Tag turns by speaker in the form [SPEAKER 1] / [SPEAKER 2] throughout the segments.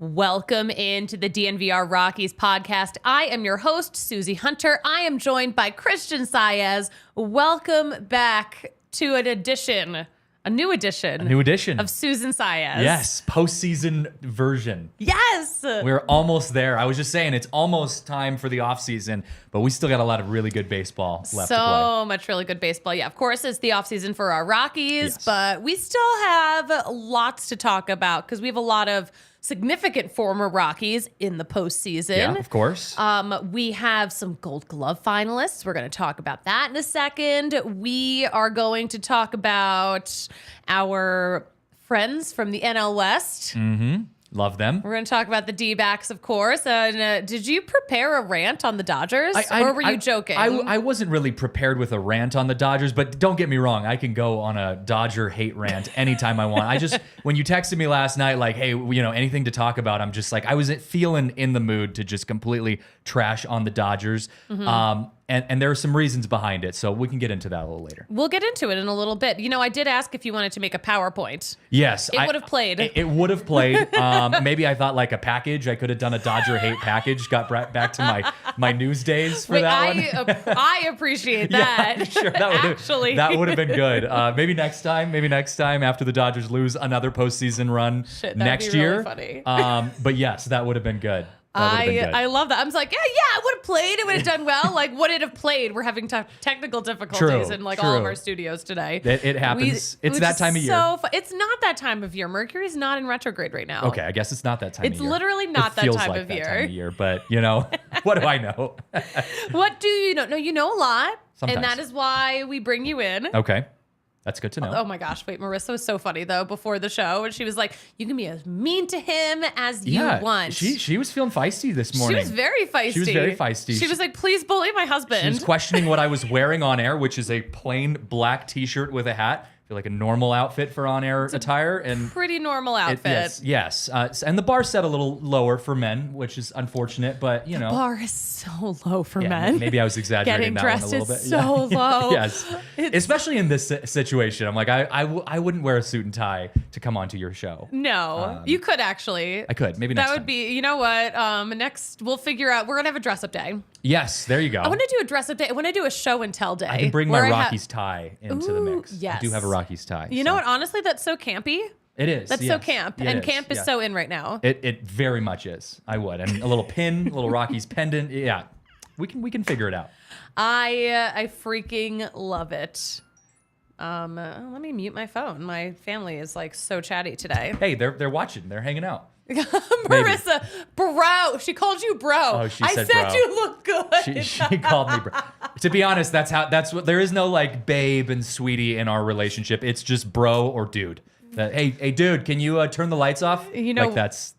[SPEAKER 1] Welcome into the DNVR Rockies Podcast. I am your host, Suzie Hunter. I am joined by Christian Saez. Welcome back to a new edition of Susan Saez.
[SPEAKER 2] Yes, postseason version.
[SPEAKER 1] Yes.
[SPEAKER 2] We're almost there. I was just saying it's almost time for the offseason, but we still got a lot of really good baseball left to play.
[SPEAKER 1] So much really good baseball. Yeah, of course, it's the offseason for our Rockies, but we still have lots to talk about because we have a lot of significant former Rockies in the postseason.
[SPEAKER 2] Yeah, of course.
[SPEAKER 1] We have some Gold Glove finalists. We're going to talk about that in a second. We are going to talk about our friends from the NL West.
[SPEAKER 2] Mm-hmm. Love them.
[SPEAKER 1] We're going to talk about the D-backs, of course. Did you prepare a rant on the Dodgers, or were you joking?
[SPEAKER 2] I wasn't really prepared with a rant on the Dodgers, but don't get me wrong. I can go on a Dodger hate rant anytime I want. When you texted me last night, like, hey, anything to talk about, I'm just like, I was feeling in the mood to just completely trash on the Dodgers. Mm-hmm. And there are some reasons behind it, so we can get into that a little later.
[SPEAKER 1] We'll get into it in a little bit. I did ask if you wanted to make a PowerPoint.
[SPEAKER 2] Yes.
[SPEAKER 1] It would have played.
[SPEAKER 2] It would have played. Maybe I thought like a package. I could have done a Dodger hate package. Got back to my news days for that one.
[SPEAKER 1] I appreciate that.
[SPEAKER 2] Yeah, sure. That would have been good. Maybe next time after the Dodgers lose another postseason run next year.
[SPEAKER 1] Really funny.
[SPEAKER 2] But yes, that would have been good.
[SPEAKER 1] I love that. I was like, yeah, it would have played. It would have done well. Like, would it have played? We're having technical difficulties in all of our studios today.
[SPEAKER 2] It happens. It's that time of year.
[SPEAKER 1] It's not that time of year. Mercury's not in retrograde right now.
[SPEAKER 2] Okay, I guess it's not that time of year.
[SPEAKER 1] It's literally not that time of year.
[SPEAKER 2] Time of year. But, what do I know?
[SPEAKER 1] What do you know? No, you know a lot.
[SPEAKER 2] Sometimes.
[SPEAKER 1] And that is why we bring you in.
[SPEAKER 2] Okay. That's good to know.
[SPEAKER 1] Oh my gosh. Wait, Marissa was so funny though before the show. And she was like, you can be as mean to him as you want.
[SPEAKER 2] She was feeling feisty this morning.
[SPEAKER 1] She was very feisty. She was like, please bully my husband.
[SPEAKER 2] She was questioning what I was wearing on air, which is a plain black t-shirt with a hat. I feel like a normal outfit for on-air attire. And
[SPEAKER 1] pretty normal outfit.
[SPEAKER 2] Yes. And the bar set a little lower for men, which is unfortunate, but The
[SPEAKER 1] bar is so low for men.
[SPEAKER 2] Maybe I was exaggerating that one a little bit.
[SPEAKER 1] So low.
[SPEAKER 2] Yes. Especially in this situation. I'm like, I wouldn't wear a suit and tie to come onto your show.
[SPEAKER 1] No, you could actually.
[SPEAKER 2] I could. Maybe next time.
[SPEAKER 1] That would be, you know what? Next, we'll figure out. We're going to have a dress-up day.
[SPEAKER 2] Yes, there you go.
[SPEAKER 1] I want to do a dress-up day. I want to do a show and tell day.
[SPEAKER 2] I can bring my Rockies tie into the mix.
[SPEAKER 1] Yes.
[SPEAKER 2] I do have a Rockies tie.
[SPEAKER 1] You know what? Honestly, that's so campy.
[SPEAKER 2] It is.
[SPEAKER 1] That's so camp. Yeah, and camp is so in right now.
[SPEAKER 2] It very much is. I would. And a little pin, a little Rockies pendant. Yeah. We can figure it out.
[SPEAKER 1] I freaking love it. Let me mute my phone. My family is like so chatty today.
[SPEAKER 2] Hey, they're watching. They're hanging out.
[SPEAKER 1] Marissa, bro. She called you bro.
[SPEAKER 2] Oh, she said
[SPEAKER 1] bro. I said
[SPEAKER 2] bro.
[SPEAKER 1] You look good.
[SPEAKER 2] She called me bro. To be honest, that's what there is no like babe and sweetie in our relationship. It's just bro or dude. Hey dude, can you turn the lights off? Like that's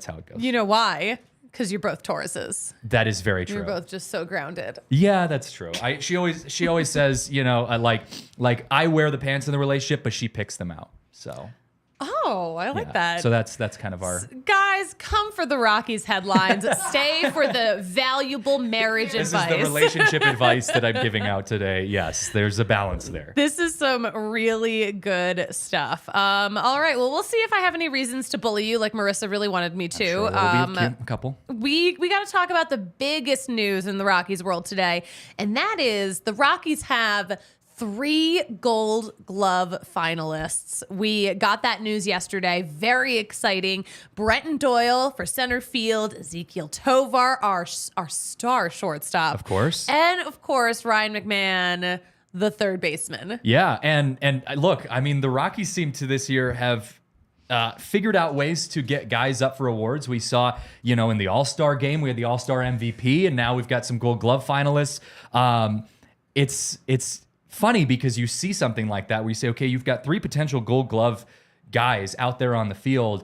[SPEAKER 2] how it goes.
[SPEAKER 1] You know why? Because you're both Tauruses.
[SPEAKER 2] That is very true.
[SPEAKER 1] You're both just so grounded.
[SPEAKER 2] Yeah, that's true. She always says, like I wear the pants in the relationship, but she picks them out. So.
[SPEAKER 1] Oh, I like that.
[SPEAKER 2] So that's kind of our...
[SPEAKER 1] Guys, come for the Rockies headlines. Stay for the valuable marriage advice.
[SPEAKER 2] This is the relationship advice that I'm giving out today. Yes, there's a balance there.
[SPEAKER 1] This is some really good stuff. All right, well, we'll see if I have any reasons to bully you like Marissa really wanted me to.
[SPEAKER 2] Sure there'll be a couple.
[SPEAKER 1] We got to talk about the biggest news in the Rockies world today, and that is the Rockies have 3 Gold Glove finalists. We got that news yesterday. Very exciting. Brenton Doyle for center field, Ezequiel Tovar, our star shortstop.
[SPEAKER 2] Of course.
[SPEAKER 1] And of course, Ryan McMahon, the third baseman.
[SPEAKER 2] Yeah, and look, I mean, the Rockies seem to this year have figured out ways to get guys up for awards. We saw, in the All-Star game, we had the All-Star MVP, and now we've got some Gold Glove finalists. It's funny because you see something like that where you say, okay, you've got 3 potential Gold Glove guys out there on the field.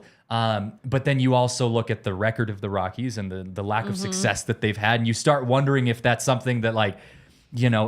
[SPEAKER 2] But then you also look at the record of the Rockies and the lack of success that they've had, and you start wondering if that's something that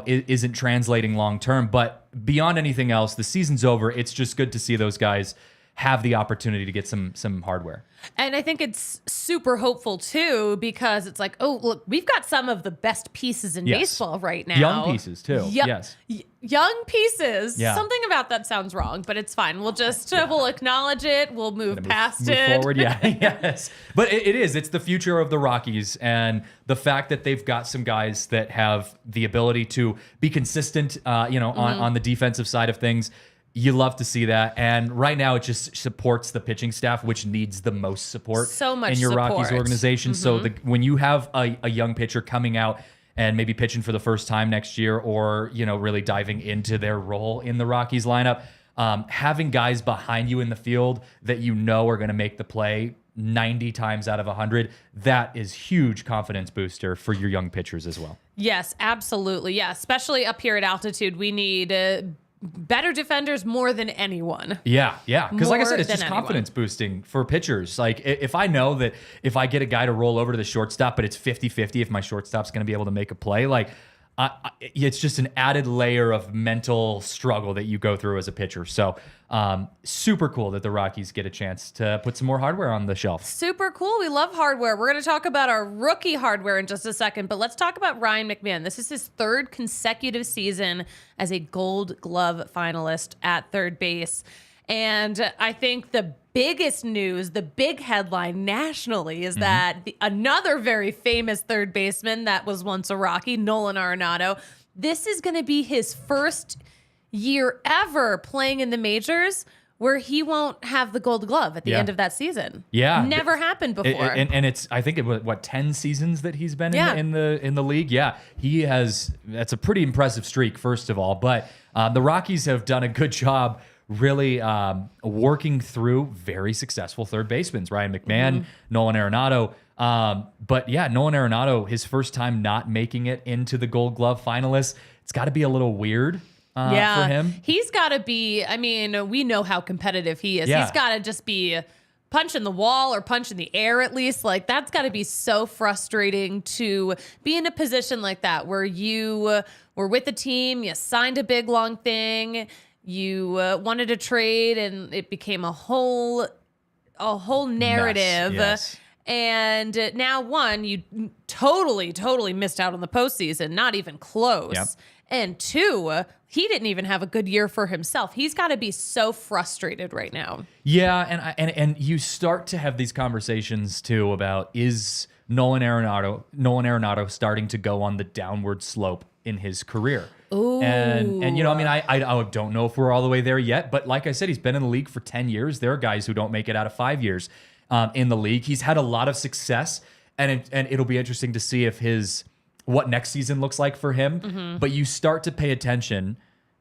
[SPEAKER 2] isn't translating long term. But beyond anything else, the season's over. It's just good to see those guys have the opportunity to get some hardware.
[SPEAKER 1] And I think it's super hopeful too, because it's like, oh, look, we've got some of the best pieces in baseball right now.
[SPEAKER 2] Young pieces too. Yes.
[SPEAKER 1] Young pieces.
[SPEAKER 2] Yeah.
[SPEAKER 1] Something about that sounds wrong, but it's fine. We'll just we'll acknowledge it. We'll move past it.
[SPEAKER 2] Move forward. Yeah. Yes. But it is. It's the future of the Rockies, and the fact that they've got some guys that have the ability to be consistent, on the defensive side of things. You love to see that. And right now it just supports the pitching staff, which needs the most support
[SPEAKER 1] so much
[SPEAKER 2] in your
[SPEAKER 1] support.
[SPEAKER 2] Rockies organization. So when you have a young pitcher coming out and maybe pitching for the first time next year, or, really diving into their role in the Rockies lineup, having guys behind you in the field that are going to make the play 90 times out of 100, that is huge confidence booster for your young pitchers as well.
[SPEAKER 1] Yes, absolutely. Yeah, especially up here at altitude, we need better defenders more than anyone.
[SPEAKER 2] Yeah. Because like I said, it's just confidence boosting for pitchers. Like if I know that if I get a guy to roll over to the shortstop, but it's 50-50 if my shortstop's going to be able to make a play, it's just an added layer of mental struggle that you go through as a pitcher. So super cool that the Rockies get a chance to put some more hardware on the shelf.
[SPEAKER 1] Super cool. We love hardware. We're going to talk about our rookie hardware in just a second, but let's talk about Ryan McMahon. This is his third consecutive season as a Gold Glove finalist at third base. And I think the biggest news, the big headline nationally is that another very famous third baseman that was once a Rocky, Nolan Arenado, this is going to be his first year ever playing in the majors where he won't have the Gold Glove at the end of that season.
[SPEAKER 2] Yeah.
[SPEAKER 1] Never happened before.
[SPEAKER 2] And it's, I think it was 10 seasons that he's been in the league. Yeah. That's a pretty impressive streak, first of all, but the Rockies have done a good job really working through very successful third basemen, Ryan McMahon, Nolan Arenado. But yeah, Nolan Arenado, his first time not making it into the Gold Glove finalists, it's got to be a little weird for him.
[SPEAKER 1] He's got to be, we know how competitive he is.
[SPEAKER 2] Yeah.
[SPEAKER 1] He's got to just be punching the wall or punching the air at least. Like, that's got to be so frustrating to be in a position like that where you were with the team, you signed a big, long thing, you wanted to trade, and it became a whole narrative.
[SPEAKER 2] Mess, yes.
[SPEAKER 1] And now, you totally missed out on the postseason, not even close.
[SPEAKER 2] Yep.
[SPEAKER 1] And two, he didn't even have a good year for himself. He's got to be so frustrated right now.
[SPEAKER 2] Yeah, and you start to have these conversations too about, is Nolan Arenado starting to go on the downward slope in his career?
[SPEAKER 1] Ooh.
[SPEAKER 2] And I don't know if we're all the way there yet, but like I said, he's been in the league for 10 years. There are guys who don't make it out of 5 years in the league. He's had a lot of success, and it'll be interesting to see if what next season looks like for him. But you start to pay attention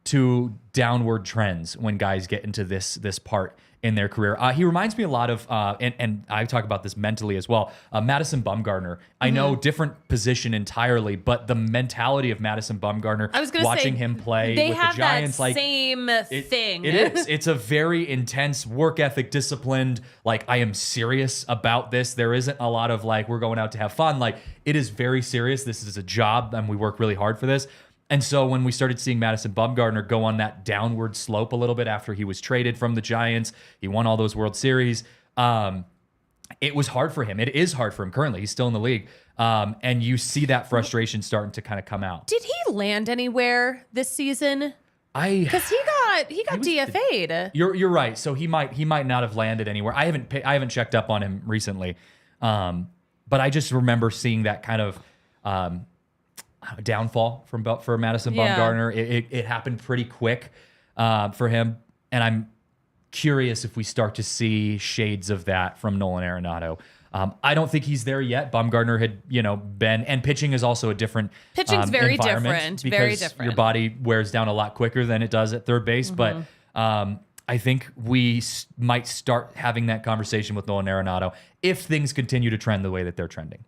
[SPEAKER 2] to downward trends when guys get into this part in their career. He reminds me a lot of, and I talk about this mentally as well, Madison Bumgarner. I know different position entirely, but the mentality of Madison Bumgarner,
[SPEAKER 1] I was gonna
[SPEAKER 2] watching
[SPEAKER 1] say,
[SPEAKER 2] him play
[SPEAKER 1] they
[SPEAKER 2] with
[SPEAKER 1] have
[SPEAKER 2] the Giants,
[SPEAKER 1] that same thing.
[SPEAKER 2] It is. It's a very intense work ethic, disciplined. Like, I am serious about this. There isn't a lot of we're going out to have fun. Like, it is very serious. This is a job, and we work really hard for this. And so when we started seeing Madison Bumgarner go on that downward slope a little bit after he was traded from the Giants, he won all those World Series. It was hard for him. It is hard for him currently. He's still in the league. And you see that frustration starting to kind of come out.
[SPEAKER 1] Did he land anywhere this season? Because he got DFA'd.
[SPEAKER 2] You're right. So he might not have landed anywhere. I haven't checked up on him recently. But I just remember seeing that kind of downfall for Madison Bumgarner. It happened pretty quick for him, and I'm curious if we start to see shades of that from Nolan Arenado. I don't think he's there yet. Bumgarner had been, and pitching is also a different
[SPEAKER 1] pitching's very
[SPEAKER 2] environment
[SPEAKER 1] different, very different.
[SPEAKER 2] Your body wears down a lot quicker than it does at third base, but I think we might start having that conversation with Nolan Arenado if things continue to trend the way that they're trending.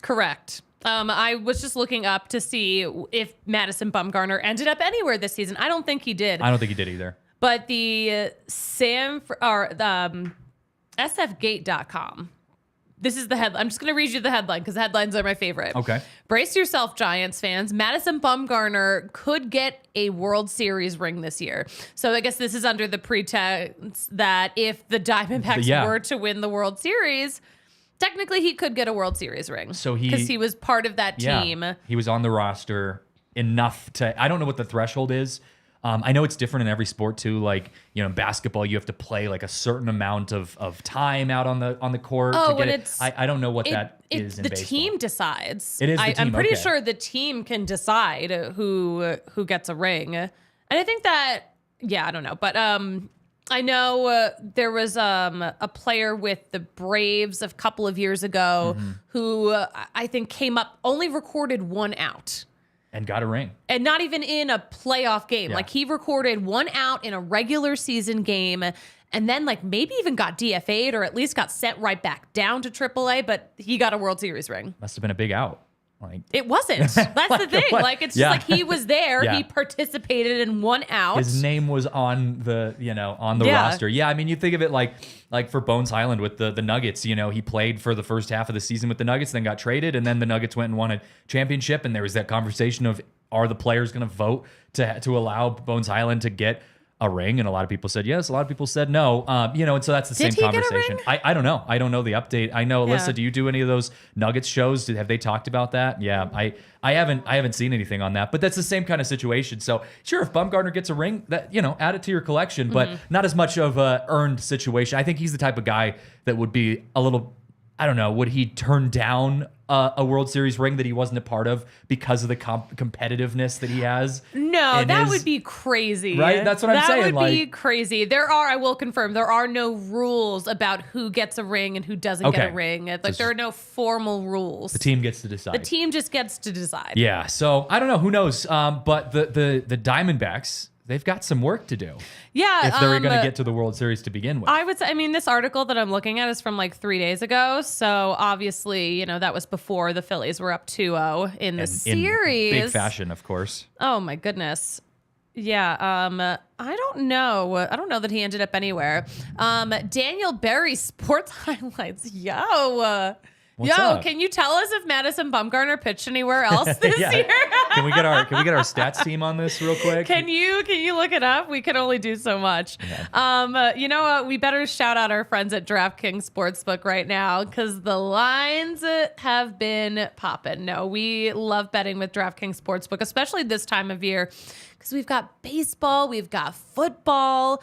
[SPEAKER 1] Correct. I was just looking up to see if Madison Bumgarner ended up anywhere this season. I don't think he did.
[SPEAKER 2] I don't think he did either.
[SPEAKER 1] But the sfgate.com. This is the headline. I'm just going to read you the headline because headlines are my favorite.
[SPEAKER 2] Okay.
[SPEAKER 1] Brace yourself, Giants fans. Madison Bumgarner could get a World Series ring this year. So I guess this is under the pretense that if the Diamondbacks were to win the World Series, technically he could get a World Series ring. So because he was part of that team.
[SPEAKER 2] He was on the roster enough to, I don't know what the threshold is. I know it's different in every sport too. Like, in basketball, you have to play like a certain amount of time out on the court to get it. I don't know what that is in baseball. The
[SPEAKER 1] team decides.
[SPEAKER 2] It is the team.
[SPEAKER 1] I'm pretty sure the team can decide who gets a ring. And I think that, I don't know. But I know there was a player with the Braves a couple of years ago who I think came up, only recorded one out.
[SPEAKER 2] And got a ring.
[SPEAKER 1] And not even in a playoff game. Yeah. Like, he recorded one out in a regular season game and then, like, maybe even got DFA'd or at least got sent right back down to AAA, but he got a World Series ring.
[SPEAKER 2] Must have been a big out. Like,
[SPEAKER 1] it wasn't. That's the thing. Like, it's just like he was there. He participated in one out.
[SPEAKER 2] His name was on the, on the roster. Yeah, I mean, you think of it like for Bones Highland with the Nuggets. He played for the first half of the season with the Nuggets, then got traded, and then the Nuggets went and won a championship. And there was that conversation of, are the players going to vote to allow Bones Highland to get a ring? And a lot of people said yes. A lot of people said no. And so that's the same conversation. I don't know. I don't know the update. I know, Alyssa, do you do any of those Nuggets shows? Have they talked about that? Yeah, I haven't seen anything on that. But that's the same kind of situation. So sure, if Bumgarner gets a ring, that add it to your collection, but not as much of a earned situation. I think he's the type of guy that would be a little, I don't know, would he turn down a World Series ring that he wasn't a part of because of the competitiveness that he has?
[SPEAKER 1] No, that would be crazy.
[SPEAKER 2] Right? That's what I'm saying.
[SPEAKER 1] That would be crazy. I will confirm, there are no rules about who gets a ring and who doesn't get a ring. Like, there are no formal rules.
[SPEAKER 2] The team gets to decide.
[SPEAKER 1] The team just gets to decide.
[SPEAKER 2] Yeah. So I don't know. Who knows? But the Diamondbacks, they've got some work to do.
[SPEAKER 1] Yeah.
[SPEAKER 2] If they're going to get to the World Series to begin with.
[SPEAKER 1] I would say, this article that I'm looking at is from like 3 days ago. So obviously, that was before the Phillies were up 2-0 in the series.
[SPEAKER 2] In big fashion, of course.
[SPEAKER 1] Oh my goodness. Yeah. I don't know. I don't know that he ended up anywhere. Daniel Berry Sports Highlights.
[SPEAKER 2] What's up?
[SPEAKER 1] Can you tell us if Madison Bumgarner pitched anywhere else this year?
[SPEAKER 2] Can we get our stats team on this real quick?
[SPEAKER 1] Can you look it up? We can only do so much. Yeah. You know what? We better shout out our friends at DraftKings Sportsbook right now because the lines have been popping. No, we love betting with DraftKings Sportsbook, especially this time of year because we've got baseball, we've got football.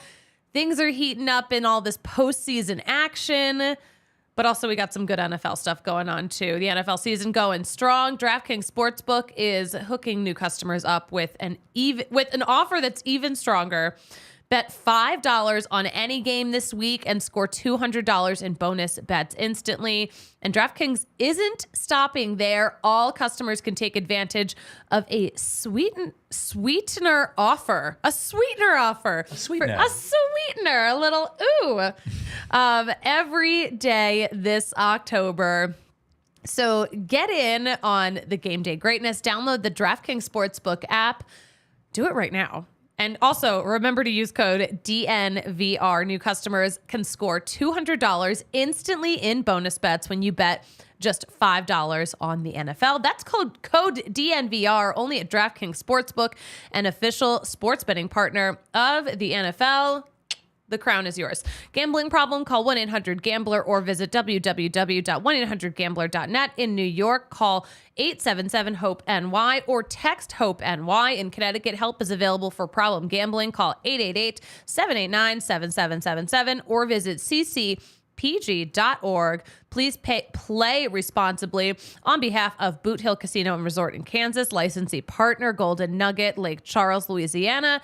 [SPEAKER 1] Things are heating up in all this postseason action. But also we got some good NFL stuff going on too. The NFL season going strong. DraftKings Sportsbook is hooking new customers up with an offer that's even stronger. Bet $5 on any game this week and score $200 in bonus bets instantly. And DraftKings isn't stopping there. All customers can take advantage of a sweetener offer. A sweetener offer.
[SPEAKER 2] A sweetener.
[SPEAKER 1] A sweetener. A little ooh. Every day this October. So get in on the game day greatness. Download the DraftKings Sportsbook app. Do it right now. And also, remember to use code DNVR. New customers can score $200 instantly in bonus bets when you bet just $5 on the NFL. That's code DNVR only at DraftKings Sportsbook, an official sports betting partner of the NFL. The crown is yours. Gambling problem? Call 1-800-GAMBLER or visit www.1800gambler.net. In New York, call 877-HOPE-NY or text HOPE-NY. In Connecticut, help is available for problem gambling. Call 888-789-7777 or visit ccpg.org. Please play responsibly. On behalf of Boot Hill Casino and Resort in Kansas, licensee partner Golden Nugget, Lake Charles, Louisiana.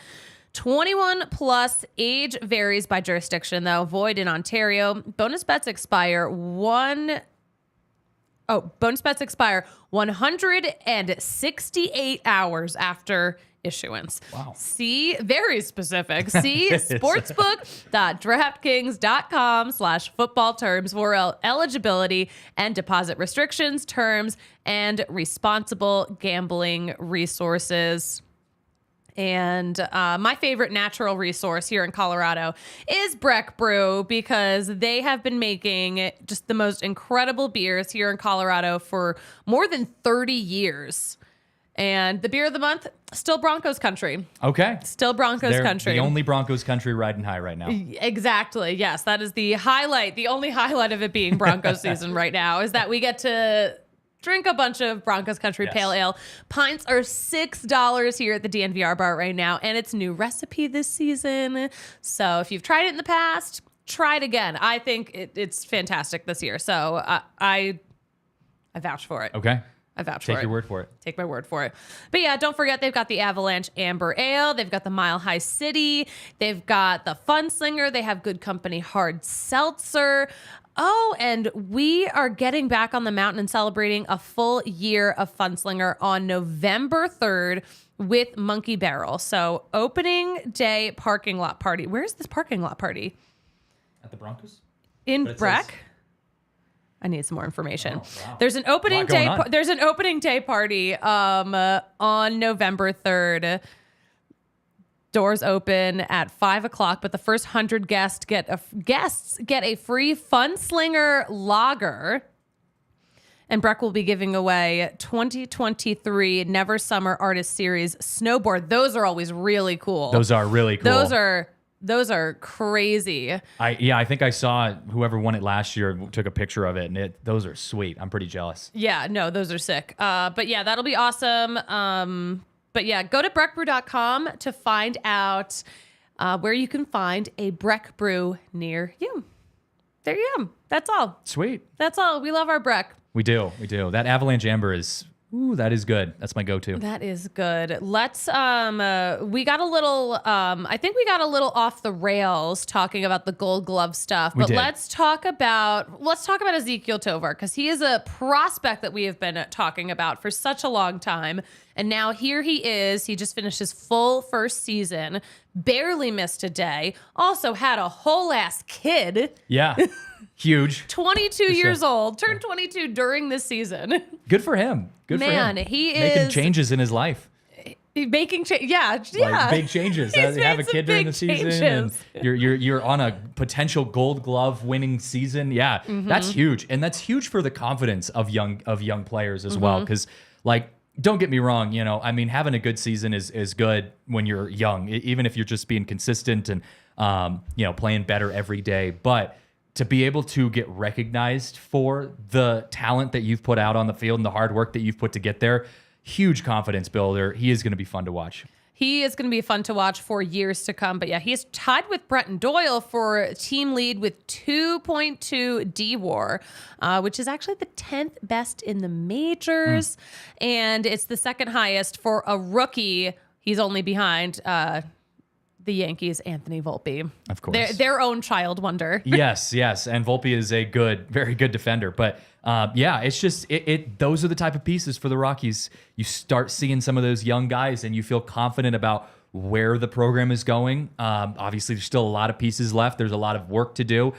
[SPEAKER 1] 21 plus, age varies by jurisdiction though. Void in Ontario. Bonus bets expire 168 hours after issuance.
[SPEAKER 2] Wow.
[SPEAKER 1] See, very specific. See sportsbook.draftkings.com/football terms for eligibility and deposit restrictions, terms, and responsible gambling resources. And my favorite natural resource here in Colorado is Breck Brew, because they have been making just the most incredible beers here in Colorado for more than 30 years. And the beer of the month, still Broncos country.
[SPEAKER 2] Okay.
[SPEAKER 1] Still Broncos country.
[SPEAKER 2] The only Broncos country riding high right now.
[SPEAKER 1] Exactly. Yes, that is the highlight. The only highlight of it being Broncos season right now is that we get to drink a bunch of Broncos Country Pale Ale. Pints are $6 here at the DNVR bar right now, and it's new recipe this season. So if you've tried it in the past, try it again. I think it's fantastic this year. So I vouch for it.
[SPEAKER 2] Okay.
[SPEAKER 1] I vouch for it.
[SPEAKER 2] Take your word for it.
[SPEAKER 1] Take my word for it. But yeah, don't forget, they've got the Avalanche Amber Ale. They've got the Mile High City. They've got the Fun Slinger. They have Good Company Hard Seltzer. Oh, and we are getting back on the mountain and celebrating a full year of Fun Slinger on November 3rd with Monkey Barrel. So opening day parking lot party. Where's this parking lot party?
[SPEAKER 2] At the Broncos?
[SPEAKER 1] In Breck? I need some more information.
[SPEAKER 2] Oh, wow.
[SPEAKER 1] There's an opening day. There's an opening day party on November 3rd. Doors open at 5:00, but the first 100 guests get a free Fun Slinger lager. And Breck will be giving away 2023 Never Summer Artist Series snowboard. Those are always really cool.
[SPEAKER 2] Those are really cool.
[SPEAKER 1] Those are crazy.
[SPEAKER 2] I think I saw whoever won it last year took a picture of it, and those are sweet. I'm pretty jealous.
[SPEAKER 1] Yeah, no, those are sick. But yeah, that'll be awesome. But yeah, go to breckbrew.com to find out where you can find a Breck Brew near you. There you go. That's all.
[SPEAKER 2] Sweet.
[SPEAKER 1] That's all. We love our Breck.
[SPEAKER 2] We do. That Avalanche Amber that is good. That's my go-to.
[SPEAKER 1] That is good. Let's, we got a little, I think we got a little off the rails talking about the Gold Glove stuff, but let's talk about Ezequiel Tovar, because he is a prospect that we have been talking about for such a long time. And now here he is. He just finished his full first season, barely missed a day, also had a whole ass kid.
[SPEAKER 2] Yeah. Huge.
[SPEAKER 1] 22 years old, turned 22 during this season.
[SPEAKER 2] Good for him. Good for him.
[SPEAKER 1] He is
[SPEAKER 2] making changes in his life.
[SPEAKER 1] Making
[SPEAKER 2] like big changes. Have a kid during the season, and you're on a potential Gold Glove winning season. Yeah, that's huge, and that's huge for the confidence of young players as well. Because don't get me wrong, having a good season is good when you're young, even if you're just being consistent and playing better every day, but to be able to get recognized for the talent that you've put out on the field and the hard work that you've put to get there, huge confidence builder. He is going to be fun to watch.
[SPEAKER 1] He is going to be fun to watch for years to come. But yeah, he's tied with Brenton Doyle for team lead with 2.2 D-WAR, which is actually the 10th best in the majors. And it's the second highest for a rookie. He's only behind the Yankees' Anthony Volpe.
[SPEAKER 2] Of course.
[SPEAKER 1] Their own child wonder.
[SPEAKER 2] Yes. And Volpe is a very good defender. But it's just, those are the type of pieces for the Rockies. You start seeing some of those young guys and you feel confident about where the program is going. Obviously, there's still a lot of pieces left. There's a lot of work to do.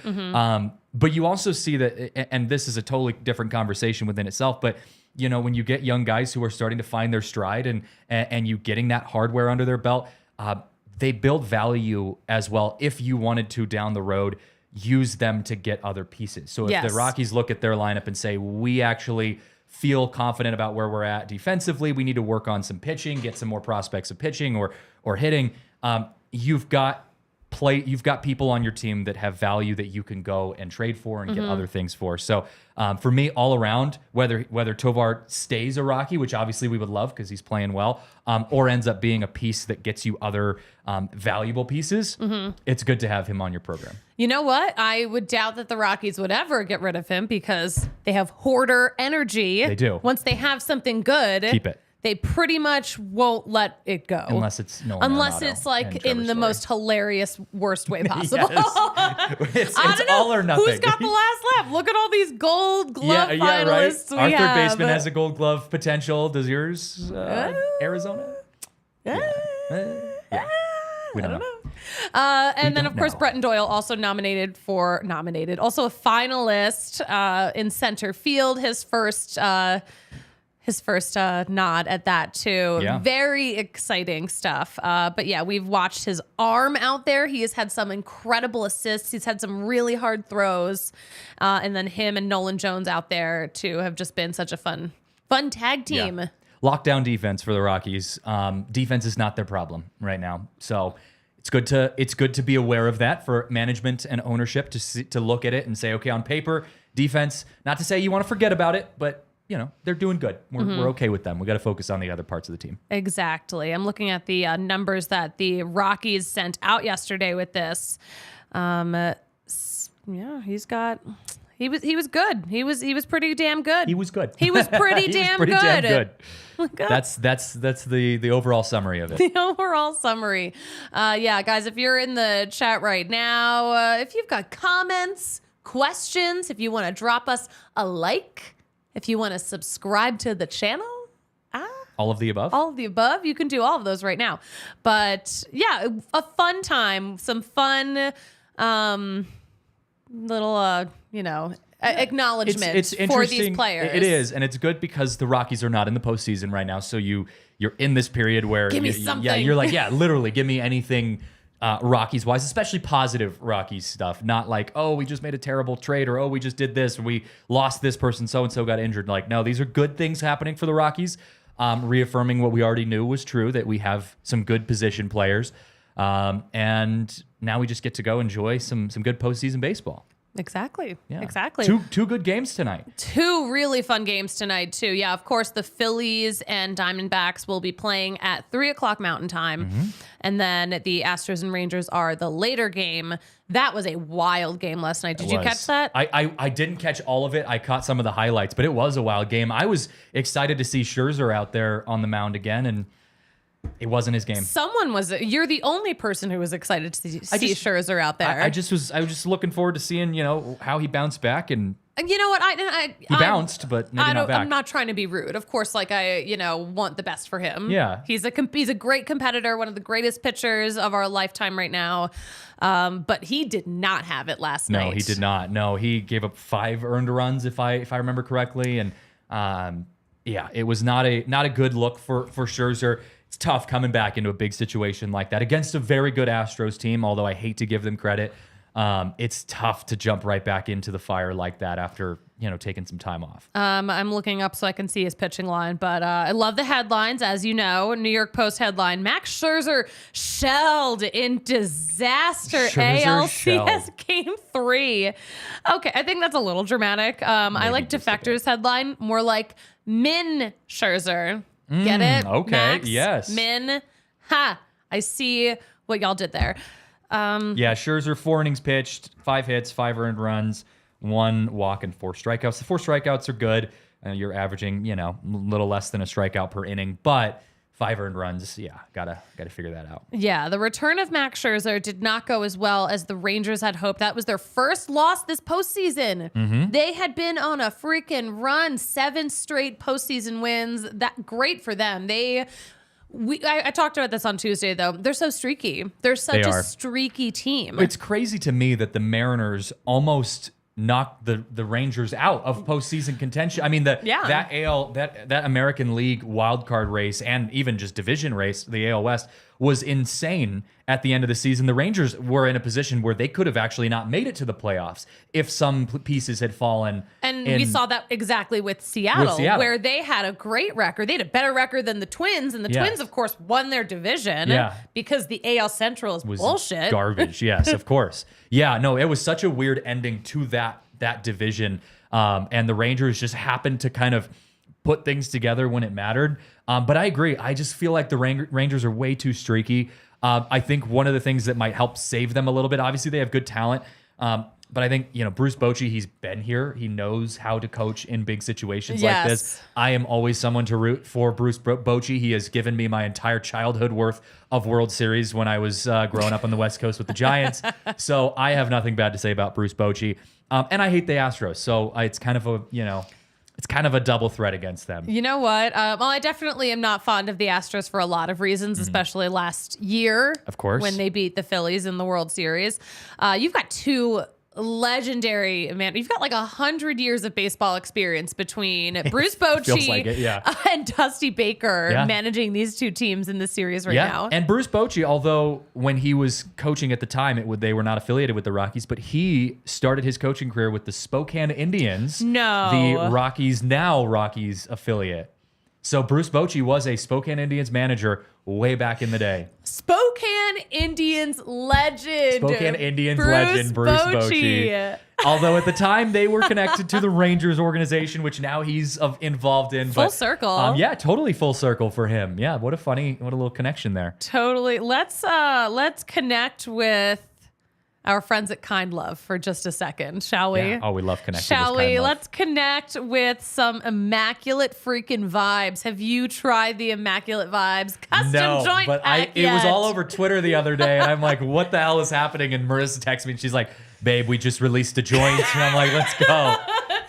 [SPEAKER 2] But you also see that, and this is a totally different conversation within itself, but when you get young guys who are starting to find their stride and you getting that hardware under their belt, they build value as well if you wanted to down the road use them to get other pieces. So if the Rockies look at their lineup and say, we actually feel confident about where we're at defensively, we need to work on some pitching, get some more prospects of pitching or hitting, you've got people on your team that have value that you can go and trade for and get other things for. So for me, all around, whether Tovar stays a Rocky, which obviously we would love because he's playing well, or ends up being a piece that gets you other valuable pieces, it's good to have him on your program.
[SPEAKER 1] You know what? I would doubt that the Rockies would ever get rid of him because they have hoarder energy.
[SPEAKER 2] They do.
[SPEAKER 1] Once they have something good,
[SPEAKER 2] keep it.
[SPEAKER 1] They pretty much won't let it go.
[SPEAKER 2] Unless it's
[SPEAKER 1] like in the most hilarious, worst way possible.
[SPEAKER 2] It's all or nothing.
[SPEAKER 1] Who's got the last laugh? Look at all these Gold Glove finalists we
[SPEAKER 2] Our
[SPEAKER 1] have.
[SPEAKER 2] third baseman has a Gold Glove potential. Does yours? Arizona? Yeah. We don't know.
[SPEAKER 1] And then, of course, Brenton Doyle also also a finalist in center field. His his first nod at that too.
[SPEAKER 2] Yeah.
[SPEAKER 1] Very exciting stuff. But yeah, we've watched his arm out there. He has had some incredible assists. He's had some really hard throws. And then him and Nolan Jones out there too have just been such a fun tag team.
[SPEAKER 2] Yeah. Lockdown defense for the Rockies. Defense is not their problem right now. So it's good to be aware of that for management and ownership to look at it and say, okay, on paper, defense, not to say you want to forget about it, but they're doing good. We're okay with them. We got to focus on the other parts of the team.
[SPEAKER 1] Exactly. I'm looking at the numbers that the Rockies sent out yesterday with this. Yeah, he was good. He was pretty damn good.
[SPEAKER 2] He was good.
[SPEAKER 1] He was pretty damn good.
[SPEAKER 2] Damn good. That's the overall summary of it.
[SPEAKER 1] The overall summary. Yeah, guys, if you're in the chat right now, if you've got comments, questions, if you want to drop us a like, if you want to subscribe to the channel,
[SPEAKER 2] all of the above?
[SPEAKER 1] All of the above. You can do all of those right now. But yeah, a fun time, some fun little, acknowledgement for these players.
[SPEAKER 2] It is, and it's good because the Rockies are not in the postseason right now. So you're in this period where
[SPEAKER 1] give me something.
[SPEAKER 2] Yeah, you're like, yeah, literally, give me anything Rockies wise, especially positive Rockies stuff. Not like, oh, we just made a terrible trade, or oh, we just did this, or we lost this person, so and so got injured. Like, no, these are good things happening for the Rockies. Reaffirming what we already knew was true, that we have some good position players. And now we just get to go enjoy some good postseason baseball.
[SPEAKER 1] Exactly.
[SPEAKER 2] Yeah.
[SPEAKER 1] Exactly.
[SPEAKER 2] Two good games tonight.
[SPEAKER 1] Two really fun games tonight, too. Yeah, of course, the Phillies and Diamondbacks will be playing at 3:00 Mountain Time. Mm-hmm. And then the Astros and Rangers are the later game. That was a wild game last night. Did you catch that?
[SPEAKER 2] I didn't catch all of it. I caught some of the highlights, but it was a wild game. I was excited to see Scherzer out there on the mound again, and it wasn't his game.
[SPEAKER 1] You're the only person who was excited to see Scherzer out there.
[SPEAKER 2] I was just looking forward to seeing, how he bounced back, and
[SPEAKER 1] you know what?
[SPEAKER 2] He bounced, but maybe not back.
[SPEAKER 1] I'm not trying to be rude. Of course, I want the best for him.
[SPEAKER 2] Yeah.
[SPEAKER 1] He's a great competitor, one of the greatest pitchers of our lifetime right now. But he did not have it last night.
[SPEAKER 2] No, he did not. No, he gave up 5 earned runs, if I remember correctly, and it was not a good look for Scherzer. It's tough coming back into a big situation like that against a very good Astros team, although I hate to give them credit. It's tough to jump right back into the fire like that after, taking some time off.
[SPEAKER 1] I'm looking up so I can see his pitching line, but I love the headlines. As you know, New York Post headline, Max Scherzer shelled in disaster ALCS Game 3. Okay, I think that's a little dramatic. I like Defector's headline, more like Min Scherzer. Get it?
[SPEAKER 2] Okay,
[SPEAKER 1] Max,
[SPEAKER 2] yes.
[SPEAKER 1] Min. Ha! I see what y'all did there.
[SPEAKER 2] Scherzer, 4 innings pitched, 5 hits, 5 earned runs, 1 walk, and 4 strikeouts. The 4 strikeouts are good. You're averaging, a little less than a strikeout per inning, but 5 earned runs, gotta figure that out.
[SPEAKER 1] Yeah, the return of Max Scherzer did not go as well as the Rangers had hoped. That was their first loss this postseason. Mm-hmm. They had been on a freaking run, 7 straight postseason wins. That great for them. I talked about this on Tuesday, though. They're so streaky. They're such a streaky team.
[SPEAKER 2] It's crazy to me that the Mariners almost knocked the Rangers out of postseason contention. I mean, that American League wildcard race and even just division race, the AL West, was insane at the end of the season. The Rangers were in a position where they could have actually not made it to the playoffs if some pieces had fallen.
[SPEAKER 1] And we saw that exactly with Seattle, where they had a great record. They had a better record than the Twins, and the Twins, of course, won their division because the AL Central is bullshit.
[SPEAKER 2] Garbage, yes, of course. Yeah, no, it was such a weird ending to that division, and the Rangers just happened to kind of put things together when it mattered. But I agree. I just feel like the Rangers are way too streaky. I think one of the things that might help save them a little bit, obviously they have good talent, but I think, Bruce Bochy, he's been here. He knows how to coach in big situations like this. I am always someone to root for Bruce Bochy. He has given me my entire childhood worth of World Series when I was growing up on the West Coast with the Giants. So I have nothing bad to say about Bruce Bochy. And I hate the Astros. So it's kind of a double threat against them.
[SPEAKER 1] You know what? Well, I definitely am not fond of the Astros for a lot of reasons, especially last year.
[SPEAKER 2] Of course.
[SPEAKER 1] When they beat the Phillies in the World Series. You've got 2 legendary man. You've got like 100 years of baseball experience between Bruce Bochy
[SPEAKER 2] like it, yeah.
[SPEAKER 1] and Dusty Baker managing these two teams in the series right now.
[SPEAKER 2] And Bruce Bochy, although when he was coaching at the time, they were not affiliated with the Rockies, but he started his coaching career with the Spokane Indians, the Rockies affiliate. So Bruce Bochy was a Spokane Indians manager way back in the day.
[SPEAKER 1] Spokane Indians legend.
[SPEAKER 2] Bruce Bochy. Although at the time they were connected to the Rangers organization, which now he's involved in.
[SPEAKER 1] Full circle.
[SPEAKER 2] Yeah, totally full circle for him. Yeah, what a little connection there.
[SPEAKER 1] Totally. Let's connect with our friends at Kind Love for just a second, shall we?
[SPEAKER 2] Yeah. Oh, we love connecting.
[SPEAKER 1] Shall we? Let's connect with some immaculate freaking vibes. Have you tried the immaculate vibes custom joint
[SPEAKER 2] but
[SPEAKER 1] pack
[SPEAKER 2] it was all over Twitter the other day, and I'm like, what the hell is happening? And Marissa texts me, and she's like, babe, we just released a joint. And I'm like, let's go.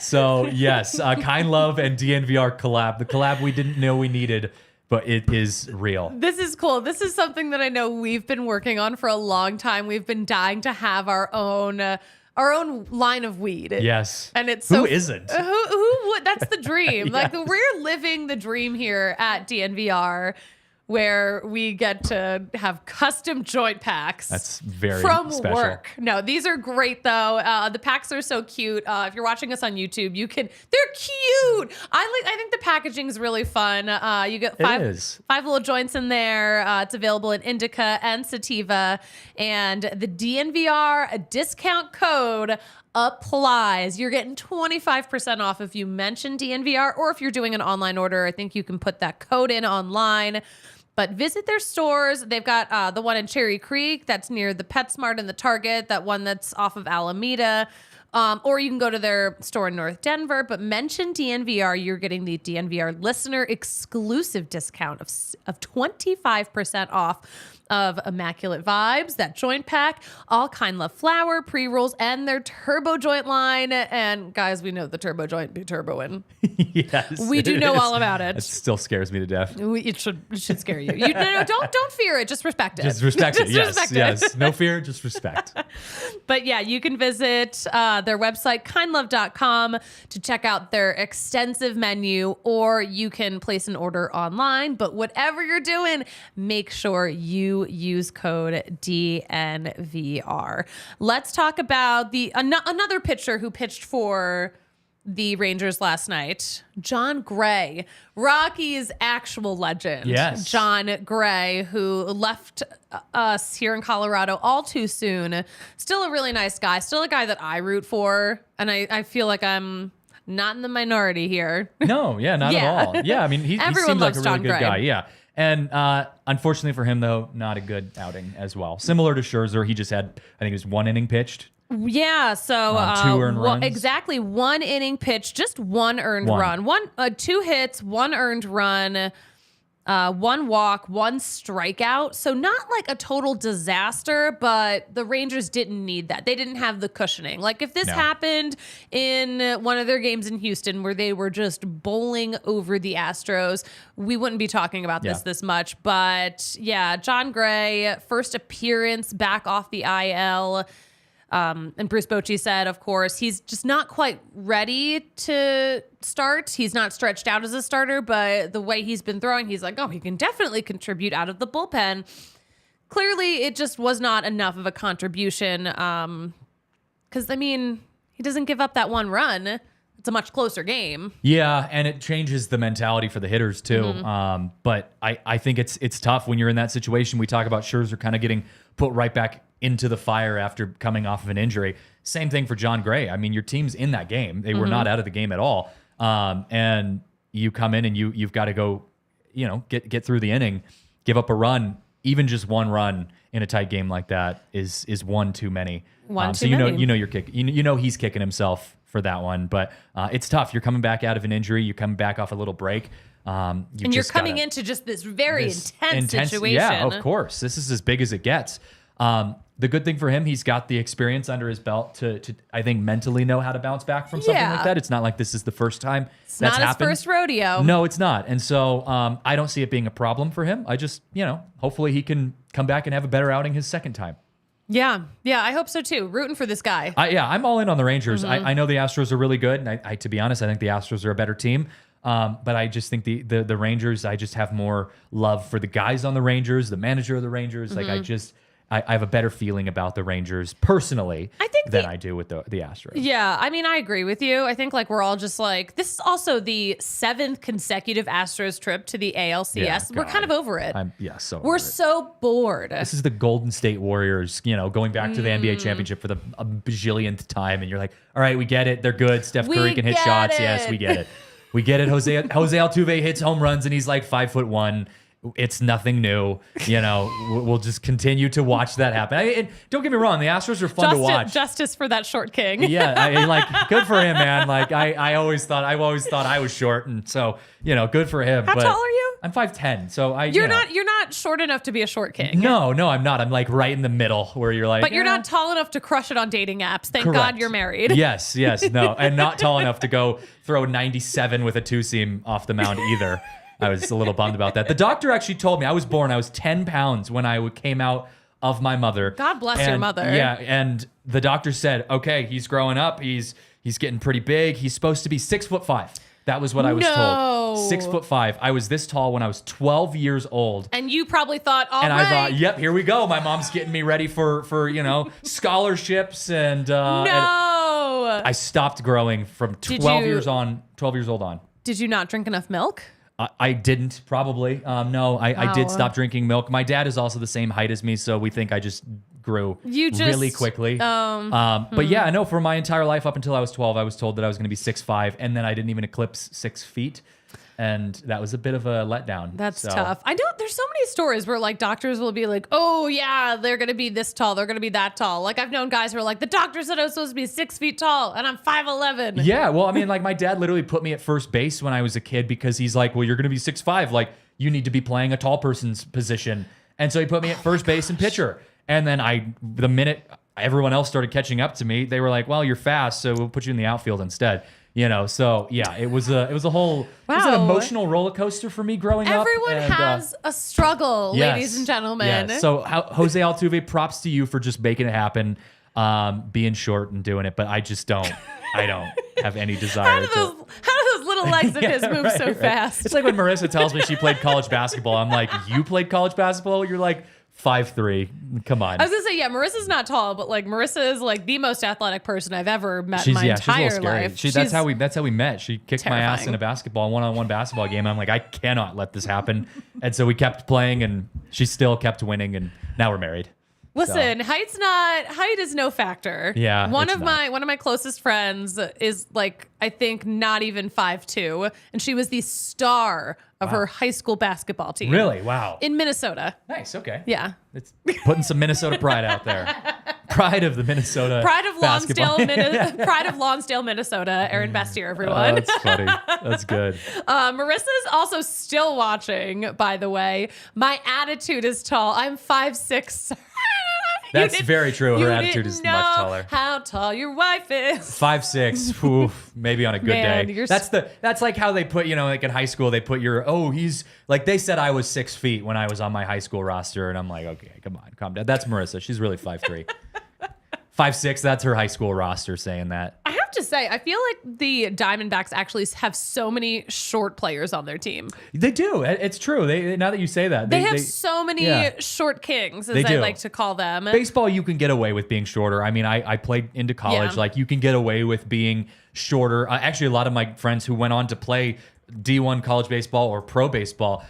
[SPEAKER 2] So yes, Kind Love and DNVR collab. The collab we didn't know we needed, but it is real.
[SPEAKER 1] This is cool. This is something that I know we've been working on for a long time. We've been dying to have our own line of weed.
[SPEAKER 2] Yes.
[SPEAKER 1] And it's
[SPEAKER 2] who isn't?
[SPEAKER 1] Who would? That's the dream.
[SPEAKER 2] Yes.
[SPEAKER 1] Like we're living the dream here at DNVR, where we get to have custom joint packs.
[SPEAKER 2] That's very
[SPEAKER 1] from
[SPEAKER 2] special.
[SPEAKER 1] work. No, these are great though. The packs are so cute. If you're watching us on YouTube, they're cute. I think the packaging is really fun. You get five little joints in there. It's available in indica and sativa, and the DNVR discount code applies. You're getting 25% off if you mention DNVR, or if you're doing an online order, I think you can put that code in online. But visit their stores. They've got the one in Cherry Creek that's near the PetSmart and the Target, that one that's off of Alameda. Or you can go to their store in North Denver, but mention DNVR. You're getting the DNVR listener exclusive discount of 25% off of Immaculate Vibes, that joint pack, all Kind Love flower, pre-rolls, and their turbo joint line. And guys, we know the turbo joint be turboing.
[SPEAKER 2] Yes,
[SPEAKER 1] we do know all about it.
[SPEAKER 2] It still scares me to death.
[SPEAKER 1] It should scare you. No, don't fear it. Just respect it.
[SPEAKER 2] Just respect it.
[SPEAKER 1] Respect
[SPEAKER 2] yes. No fear, just respect.
[SPEAKER 1] But yeah, you can visit their website, kindlove.com, to check out their extensive menu, or you can place an order online. But whatever you're doing, make sure you use code DNVR. Let's talk about another pitcher who pitched for the Rangers last night, Jon Gray, Rockies' actual legend.
[SPEAKER 2] Yes.
[SPEAKER 1] Jon Gray, who left us here in Colorado all too soon. Still a really nice guy. Still a guy that I root for. And I feel like I'm not in the minority here.
[SPEAKER 2] No, yeah, not at all. Yeah, I mean, he seems like a really good guy. Yeah. And unfortunately for him, though, not a good outing as well. Similar to Scherzer, he just had, I think it was 1 inning pitched.
[SPEAKER 1] Yeah, so
[SPEAKER 2] 2 earned runs.
[SPEAKER 1] Exactly, 1 inning pitch, just 1 earned run. 2 hits, 1 earned run, 1 walk, 1 strikeout. So not like a total disaster, but the Rangers didn't need that. They didn't have the cushioning. Like if this happened in one of their games in Houston where they were just bowling over the Astros, we wouldn't be talking about this much. But yeah, Jon Gray, first appearance back off the IL. And Bruce Bochy said, of course, he's just not quite ready to start. He's not stretched out as a starter, but the way he's been throwing, he's like, oh, he can definitely contribute out of the bullpen. Clearly, it just was not enough of a contribution. Because, I mean, he doesn't give up that 1 run. It's a much closer game. Yeah,
[SPEAKER 2] and it changes the mentality for the hitters, too. Mm-hmm. But I think it's tough when you're in that situation. We talk about Scherzer kind of getting put right back into the fire after coming off of an injury. Same thing for Jon Gray. I mean, your team's in that game. They were not out of the game at all. And you come in and you've got to go, get through the inning, give up a run. Even just 1 run in a tight game like that is one too many. So you're kicking. He's kicking himself for that one. But it's tough. You're coming back out of an injury. You're coming back off a little break. And you're coming into just this very intense situation. Yeah, of course. This is as big as it gets. The good thing for him, he's got the experience under his belt to I think, mentally know how to bounce back from something like that. It's not like this is the first time that's happened. It's not his first rodeo. No, it's not. And so I don't see it being a problem for him. I just, hopefully he can come back and have a better outing his second time.
[SPEAKER 1] Yeah, I hope so too. Rooting for this guy.
[SPEAKER 2] I'm all in on the Rangers. I know the Astros are really good, and I to be honest, I think the Astros are a better team. But I just think the Rangers, I just have more love for the guys on the Rangers, the manager of the Rangers. Like I have a better feeling about the Rangers personally than I do with the Astros.
[SPEAKER 1] Yeah, I mean, I agree with you. I think like we're all just like, this is also the 7th consecutive Astros trip to the ALCS.
[SPEAKER 2] Yeah,
[SPEAKER 1] we're kind of over it. We're so bored.
[SPEAKER 2] This is the Golden State Warriors, going back to the NBA championship for the a bajillionth time. And you're like, all right, we get it. They're good. Steph Curry can hit shots. Yes, we get it. We get it. Jose Altuve hits home runs and he's like 5'1". It's nothing new. We'll just continue to watch that happen. And don't get me wrong, the Astros are fun to watch.
[SPEAKER 1] Justice for that short king.
[SPEAKER 2] Yeah, good for him, man. Like I've always thought I was short, and so good for him.
[SPEAKER 1] How tall are you?
[SPEAKER 2] I'm 5'10", so
[SPEAKER 1] you're not short enough to be a short king.
[SPEAKER 2] No, I'm not. I'm like right in the middle where you're like.
[SPEAKER 1] But you're not tall enough to crush it on dating apps. Thank
[SPEAKER 2] Correct.
[SPEAKER 1] God you're married.
[SPEAKER 2] Yes, no, and not tall enough to go throw 97 with a 2-seam off the mound either. I was a little bummed about that. The doctor actually told me I was 10 pounds when I came out of my mother.
[SPEAKER 1] God bless your mother.
[SPEAKER 2] Yeah, and the doctor said, okay, he's growing up. He's getting pretty big. He's supposed to be 6'5". That was what I was told. 6'5". I was this tall when I was 12 years old.
[SPEAKER 1] And you probably thought,
[SPEAKER 2] I thought, yep, here we go. My mom's getting me ready for scholarships and I stopped growing from 12 years old on.
[SPEAKER 1] Did you not drink enough milk?
[SPEAKER 2] I didn't, probably. No, I did stop drinking milk. My dad is also the same height as me, so we think I just grew really quickly. But yeah, I know for my entire life up until I was 12, I was told that I was going to be 6'5", and then I didn't even eclipse 6 feet. And that was a bit of a letdown.
[SPEAKER 1] That's tough. I know there's so many stories where like doctors will be like, oh yeah, they're going to be this tall. They're going to be that tall. Like I've known guys who are like, the doctor said I was supposed to be 6 feet tall and I'm 5'11".
[SPEAKER 2] Yeah. Well, I mean, like my dad literally put me at first base when I was a kid because he's like, well, you're going to be 6'5". Like you need to be playing a tall person's position. And so he put me at first base and pitcher. And then the minute everyone else started catching up to me, they were like, well, you're fast, so we'll put you in the outfield instead. So yeah, it was a whole, it was an emotional roller coaster for me growing up.
[SPEAKER 1] Everyone has a struggle, ladies and gentlemen.
[SPEAKER 2] Yes. So Jose Altuve, props to you for just making it happen, being short and doing it. But I just don't. I don't have any desire
[SPEAKER 1] how do those little legs of his move so fast?
[SPEAKER 2] It's like when Marissa tells me she played college basketball. I'm like, you played college basketball? You're like 5'3". Come on.
[SPEAKER 1] I was gonna say, yeah, Marissa's not tall, but like Marissa is like the most athletic person I've ever met in my entire life.
[SPEAKER 2] That's how we met. She kicked my ass in a one-on-one basketball game. I'm like, I cannot let this happen. And so we kept playing, and she still kept winning, and now we're married.
[SPEAKER 1] Listen, height is no factor.
[SPEAKER 2] Yeah.
[SPEAKER 1] One of my closest friends is like, I think not even 5'2", and she was the star of her high school basketball team.
[SPEAKER 2] Really? Wow.
[SPEAKER 1] In Minnesota.
[SPEAKER 2] Nice. Okay.
[SPEAKER 1] Yeah.
[SPEAKER 2] It's putting some Minnesota pride out there. Pride of the Minnesota.
[SPEAKER 1] Pride of Lonsdale, Minnesota. Erin Bastier, everyone.
[SPEAKER 2] Oh, that's funny. That's good.
[SPEAKER 1] Marissa's also still watching, by the way. My attitude is tall. I'm 5'6".
[SPEAKER 2] That's very true. Her attitude is much taller.
[SPEAKER 1] How tall your wife is.
[SPEAKER 2] 5'6". Oof, maybe on a good day. That's like how they put, like in high school, they put he's like, they said I was 6 feet when I was on my high school roster. And I'm like, okay, come on, calm down. That's Marissa. She's really 5'3". 5'6", that's her high school roster saying that.
[SPEAKER 1] I have to say, I feel like the Diamondbacks actually have so many short players on their team.
[SPEAKER 2] They do. It's true. Now that you say that.
[SPEAKER 1] They have so many short kings, as I like to call them.
[SPEAKER 2] Baseball, you can get away with being shorter. I mean, I played into college. Yeah. Like, you can get away with being shorter. Actually, a lot of my friends who went on to play D1 college baseball or pro baseball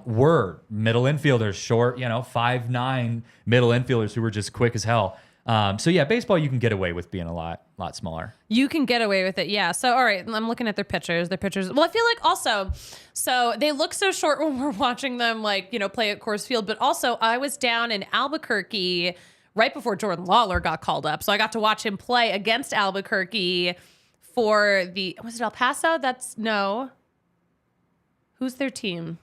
[SPEAKER 2] were middle infielders, short, 5'9" middle infielders who were just quick as hell. So yeah, baseball, you can get away with being a lot smaller.
[SPEAKER 1] You can get away with it. Yeah. So, all right. I'm looking at their pitchers. Well, I feel like also, so they look so short when we're watching them play at Coors Field, but also I was down in Albuquerque right before Jordan Lawler got called up. So I got to watch him play against Albuquerque for was it El Paso? Who's their team?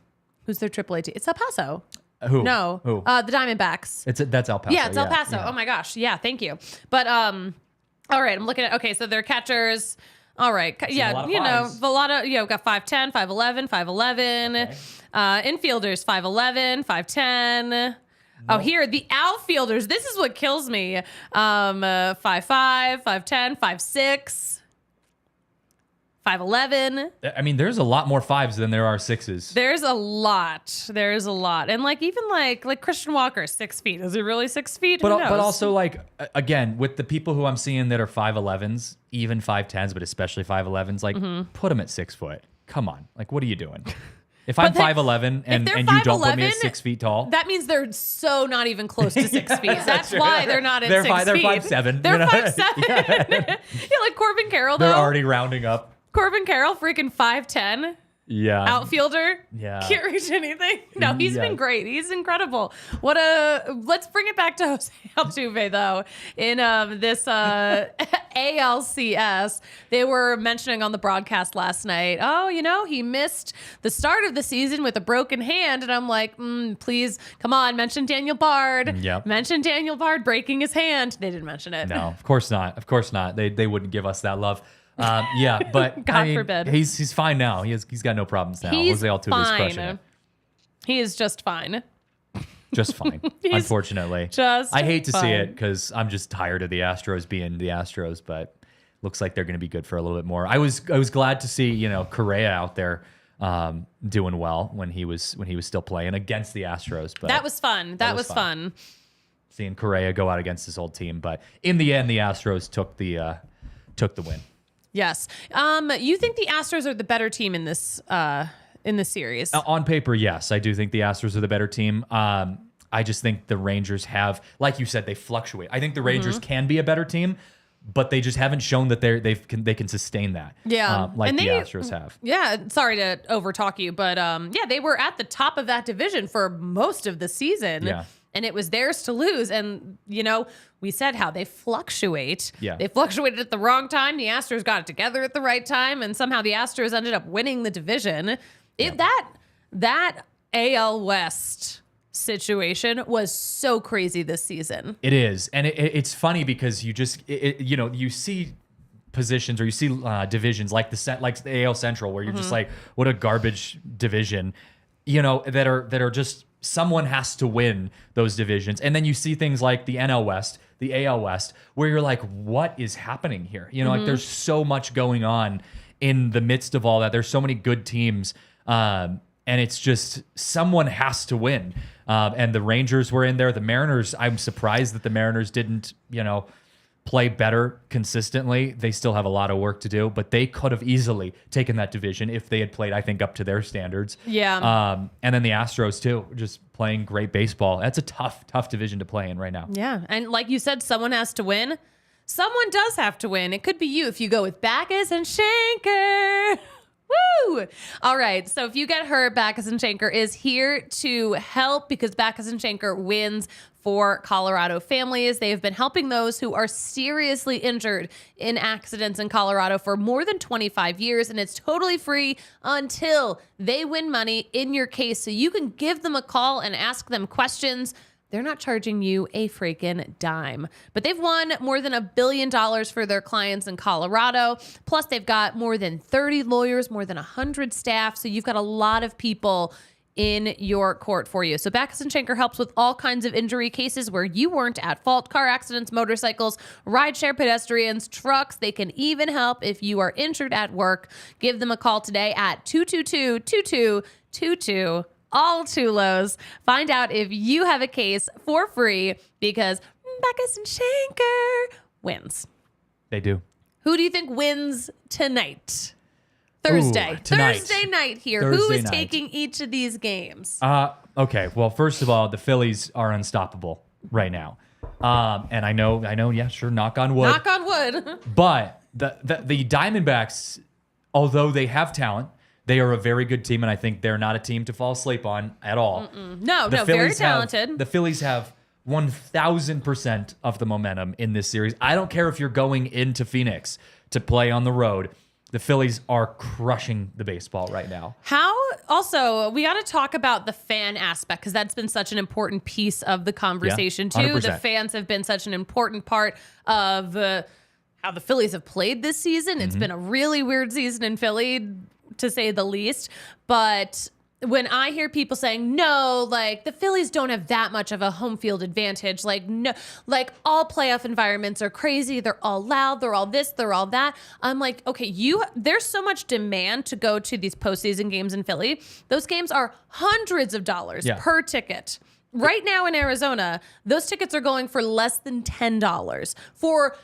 [SPEAKER 1] Who's their AAA team? It's El Paso.
[SPEAKER 2] Who?
[SPEAKER 1] No.
[SPEAKER 2] Who?
[SPEAKER 1] The Diamondbacks.
[SPEAKER 2] That's El Paso.
[SPEAKER 1] Yeah, it's El Paso. Yeah. Oh my gosh. Yeah, thank you. But all right, I'm looking at so they're catchers. All right. Yeah, a lot of got 5'10", 5'11", 5'11". Okay. Infielders 5'11", 5'10". Oh, here, the outfielders. This is what kills me. 5'5", 5'10", 5'6", 5'11".
[SPEAKER 2] I mean, there's a lot more 5s than there are 6s.
[SPEAKER 1] There's a lot. And even like Christian Walker, 6 feet. Is it really 6 feet?
[SPEAKER 2] But also, again, with the people who I'm seeing that are 5'11s, even 5'10s, but especially 5'11s, put them at 6 foot. Come on. Like, what are you doing? If I'm 5'11 and you don't put me at 6 feet tall,
[SPEAKER 1] that means they're so not even close to 6 feet. That's why they're not at 6 feet.
[SPEAKER 2] They're 5'7".
[SPEAKER 1] They're 5'7". Yeah, like Corbin Carroll, though.
[SPEAKER 2] They're already rounding up.
[SPEAKER 1] Corbin Carroll, freaking 5'10".
[SPEAKER 2] Yeah.
[SPEAKER 1] Outfielder.
[SPEAKER 2] Yeah.
[SPEAKER 1] Can't reach anything. No, he's been great. He's incredible. Let's bring it back to Jose Altuve, though. In this ALCS, they were mentioning on the broadcast last night, he missed the start of the season with a broken hand. And I'm like, please, come on, mention Daniel Bard.
[SPEAKER 2] Yep.
[SPEAKER 1] Mention Daniel Bard breaking his hand. They didn't mention it.
[SPEAKER 2] No, of course not. Of course not. They wouldn't give us that love. But
[SPEAKER 1] God forbid.
[SPEAKER 2] He's fine now. He's got no problems now. Jose Altuve is crushing it.
[SPEAKER 1] He is just fine.
[SPEAKER 2] Just fine. Unfortunately, I hate to see it because I'm just tired of the Astros being the Astros. But looks like they're going to be good for a little bit more. I was glad to see Correa out there doing well when he was still playing against the Astros. But
[SPEAKER 1] that was fun. That was fun.
[SPEAKER 2] Seeing Correa go out against his old team, but in the end, the Astros took the win.
[SPEAKER 1] Yes. You think the Astros are the better team in this series?
[SPEAKER 2] On paper, yes. I do think the Astros are the better team. I just think the Rangers have, like you said, they fluctuate. I think the Rangers can be a better team, but they just haven't shown that they can sustain that.
[SPEAKER 1] Yeah.
[SPEAKER 2] Like the Astros have.
[SPEAKER 1] Yeah. Sorry to overtalk you, but they were at the top of that division for most of the season.
[SPEAKER 2] Yeah.
[SPEAKER 1] And it was theirs to lose. And, we said how they fluctuate.
[SPEAKER 2] Yeah.
[SPEAKER 1] They fluctuated at the wrong time. The Astros got it together at the right time. And somehow the Astros ended up winning the division. That AL West situation was so crazy this season.
[SPEAKER 2] It is. And it's funny because you just, you see positions or you see divisions like the AL Central where you're just like, what a garbage division, that are just, someone has to win those divisions. And then you see things like the NL West, the AL West, where you're like, what is happening here? Like there's so much going on in the midst of all that. There's so many good teams. And it's just someone has to win. And the Rangers were in there. The Mariners, I'm surprised that the Mariners didn't, play better consistently. They still have a lot of work to do, but they could have easily taken that division if they had played, I think, up to their standards.
[SPEAKER 1] Yeah.
[SPEAKER 2] And then the Astros too, just playing great baseball. That's a tough division to play in right now.
[SPEAKER 1] Yeah. And like you said, someone has to win. Someone does have to win. It could be you if you go with Backus and Shanker. Woo! All right. So if you get hurt, Backus and Shanker is here to help because Backus and Shanker wins for Colorado families. They have been helping those who are seriously injured in accidents in Colorado for more than 25 years, and it's totally free until they win money in your case. So you can give them a call and ask them questions. They're not charging you a freaking dime. But they've won more than $1 billion for their clients in Colorado. Plus, they've got more than 30 lawyers, more than 100 staff. So you've got a lot of people in your court for you. So Backus and Shanker helps with all kinds of injury cases where you weren't at fault: car accidents, motorcycles, rideshare pedestrians, trucks. They can even help if you are injured at work. Give them a call today at 222-2222. All two lows. Find out if you have a case for free because Backus and Shanker wins.
[SPEAKER 2] They do.
[SPEAKER 1] Who do you think wins tonight? Thursday.
[SPEAKER 2] Tonight.
[SPEAKER 1] Thursday night here.
[SPEAKER 2] Thursday
[SPEAKER 1] Who is
[SPEAKER 2] night.
[SPEAKER 1] taking each of these games?
[SPEAKER 2] Okay. Well, first of all, the Phillies are unstoppable right now. And I know, yeah, sure, knock on wood.
[SPEAKER 1] Knock on wood.
[SPEAKER 2] But the Diamondbacks, although they have talent, they are a very good team, and I think they're not a team to fall asleep on at all.
[SPEAKER 1] No, very talented.
[SPEAKER 2] The Phillies have 1,000% of the momentum in this series. I don't care if you're going into Phoenix to play on the road. The Phillies are crushing the baseball right now.
[SPEAKER 1] Also, we got to talk about the fan aspect because that's been such an important piece of the conversation too.
[SPEAKER 2] 100%.
[SPEAKER 1] The fans have been such an important part of how the Phillies have played this season. It's been a really weird season in Philly, to say the least. But when I hear people saying, no, like the Phillies don't have that much of a home field advantage, like no, like all playoff environments are crazy. They're all loud. They're all this, they're all that. I'm like, okay, there's so much demand to go to these postseason games in Philly. Those games are hundreds of dollars per ticket. Right now in Arizona, those tickets are going for less than $10 for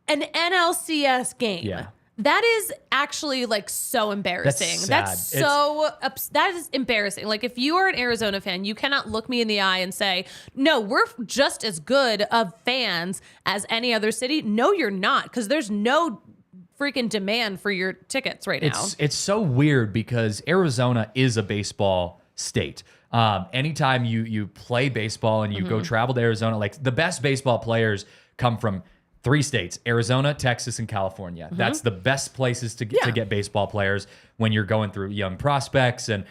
[SPEAKER 1] an NLCS game.
[SPEAKER 2] Yeah.
[SPEAKER 1] That is actually like so embarrassing.
[SPEAKER 2] That's
[SPEAKER 1] That is embarrassing. Like if you are an Arizona fan, you cannot look me in the eye and say, no, we're just as good of fans as any other city. No, you're not, because there's no freaking demand for your tickets right now.
[SPEAKER 2] It's so weird because Arizona is a baseball state. Anytime you play baseball and you go travel to Arizona, like the best baseball players come from 3 states: Arizona, Texas, and California. That's the best places to get baseball players when you're going through young prospects and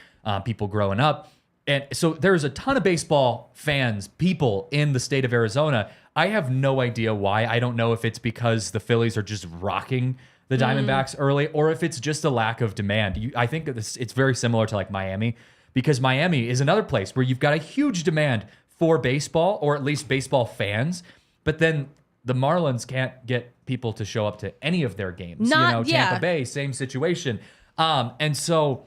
[SPEAKER 2] people growing up. And so there's a ton of baseball fans, people in the state of Arizona. I have no idea why. I don't know if it's because the Phillies are just rocking the Diamondbacks early, or if it's just a lack of demand. I think that it's very similar to like Miami, because Miami is another place where you've got a huge demand for baseball, or at least baseball fans, but then the Marlins can't get people to show up to any of their games. Tampa Bay, same situation. And so,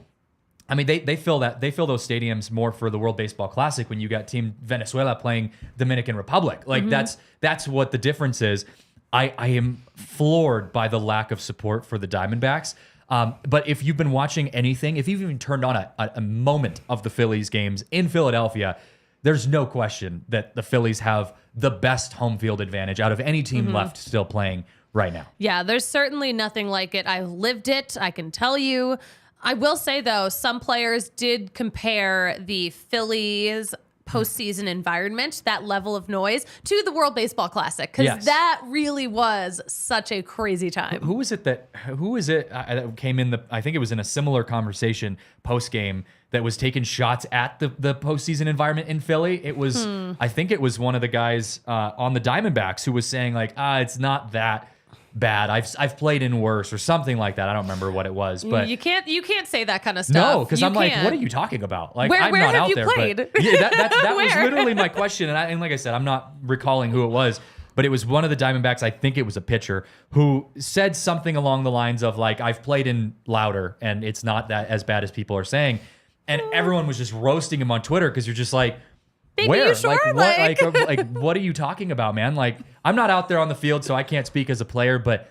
[SPEAKER 2] I mean, they fill those stadiums more for the World Baseball Classic when you got Team Venezuela playing Dominican Republic. Like that's what the difference is. I am floored by the lack of support for the Diamondbacks. But if you've been watching anything, if you've even turned on a moment of the Phillies games in Philadelphia, there's no question that the Phillies have the best home field advantage out of any team left still playing right now. Yeah,
[SPEAKER 1] there's certainly nothing like it. I lived it, I can tell you. I will say, though, some players did compare the Phillies postseason environment, that level of noise, to the World Baseball Classic, because that really was such a crazy time.
[SPEAKER 2] Who was it that came in I think it was in a similar conversation post game that was taking shots at the postseason environment in Philly? It was I think it was one of the guys on the Diamondbacks who was saying like, it's not that bad. I've played in worse or something like that. I don't remember what it was, but
[SPEAKER 1] you can't say that kind of stuff.
[SPEAKER 2] No, because I'm like, what are you talking about? Like, I'm
[SPEAKER 1] where
[SPEAKER 2] not
[SPEAKER 1] have
[SPEAKER 2] out
[SPEAKER 1] you
[SPEAKER 2] there.
[SPEAKER 1] Played?
[SPEAKER 2] But yeah, that was literally my question. And like I said, I'm not recalling who it was, but it was one of the Diamondbacks. I think it was a pitcher who said something along the lines of like, I've played in louder and it's not that as bad as people are saying. And everyone was just roasting him on Twitter because you're just like,
[SPEAKER 1] Baby,
[SPEAKER 2] where?
[SPEAKER 1] You sure?
[SPEAKER 2] Like, what are you talking about, man? Like, I'm not out there on the field, so I can't speak as a player, but